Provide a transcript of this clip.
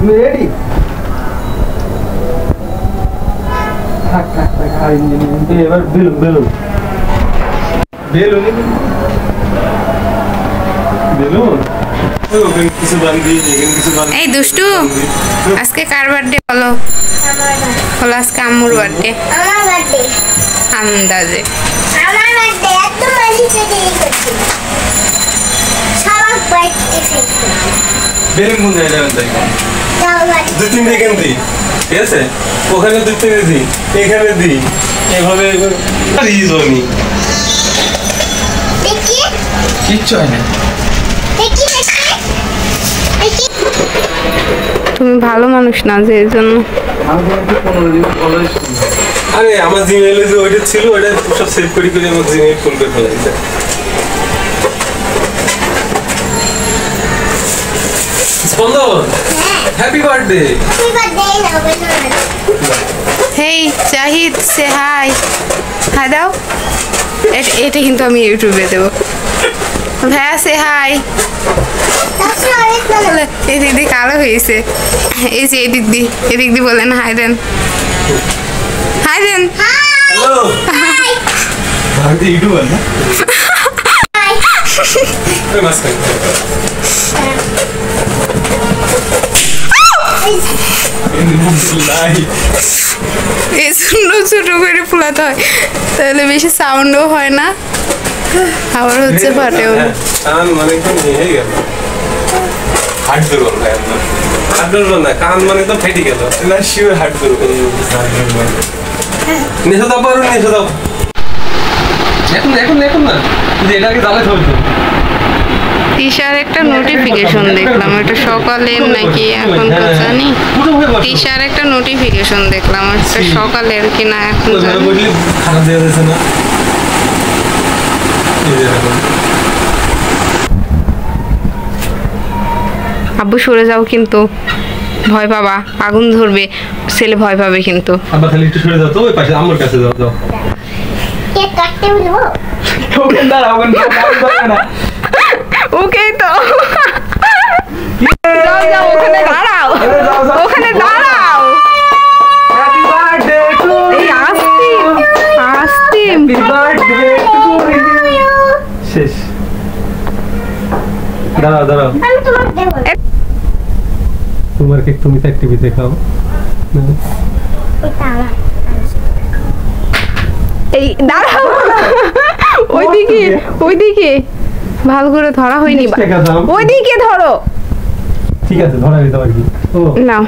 তুমি রেডি? থাক থাক থাক, আর এবার বেলুন বেলুন বেলুন বেলুন। এই দুষ্টু, আজকে কার বার্থডে বলো? হলো আজকে আম্মুর বার্থডে। আমার বার্থডে, আন্দাজে আমার বার্থডে এত মাঝি থেকে করছি সবার বার্থডে ফেস্ট বেলুন কোন জায়গায় যাবেন তাই? দাও বার্থডে দুই তিনটে এখানে দিই, ঠিক আছে? ওখানে দুই তিনটে দিই, এখানে দিই, এভাবে রিজনি দেখি কিচ্ছু হয় না। দেখি দেখি দেখি। তুমি ভালো মানুষ না, যে এর জন্য। আরে আমার জিমেইলে যে ওইটা ছিল, ওইটা সব সেভ করে করে আমার জিমেইল ফুল করে ফেলাইছে। স্পন্দন, হ্যাপি বার্থডে। হ্যাপি বার্থডে না বলুন। হেই জাহিদ, সে হাই। হাই দাও। এটা কিন্তু আমি ইউটিউবে দেবো। ভাইয়া সে হাই। তাছাড়া অনেক ভালো। এদিক দিয়ে কালো হয়েছে। এই যে এদিক দিয়ে বলেন হাই দেন, হাই দেন। হ্যালো, ভারতে ইউটিউবার না? ওই মাস্টার এই জন্য ছোট করে ফুলাতে হয়, তাহলে বেশি সাউন্ডও হয় না, আবার হচ্ছে ফাটেও না। কান মানে একদম হয়ে গেল, হার্ট দুর্বল ভাই আপনার। হার্ট দুর্বল না, কান মানে তো ফেটে গেল না, শিওর হার্ট দুর্বল। নেশা দাও পারো, নেশা দাও এখন এখন এখন না, যে এটাকে জ্বালা চলতো। তিশার একটা নোটিফিকেশন দেখলাম, এটা সকালের নাকি এখন তো জানি। তিশার একটা নোটিফিকেশন দেখলাম, একটা সকালের কি না এখন জানি। খারাপ দেওয়া যাচ্ছে না। আব্বু সরে যাও, কিন্তু ভয় পাবা, আগুন ধরবে, ছেলে ভয় পাবে কিন্তু। আব্বা খালি একটু সরে যাও তো, ওই পাশে আমার কাছে যাও যাও। কেক কাটতে বলবো? ওখানে দাঁড়াও, ওখানে না। ওকেই তো, যাও যাও, ওখানে দাঁড়াও, ওখানে দাঁড়াও। হ্যাপি বার্থডে টু এই Astim Astim. Happy birthday to you. শেষ। দাঁড়াও দাঁড়াও, আমি তোমাকে দেবো না। তোমার কেক তুমি তো টিভিতে খাও। এটা আমার। এই দাঁড়াও, ওইদিকে ওইদিকে ভালো করে ধরা হয়নি, 30 টাকা দাম। ওইদিকে ধরো। ঠিক আছে, ধরা দিতে পারি। ও নাও।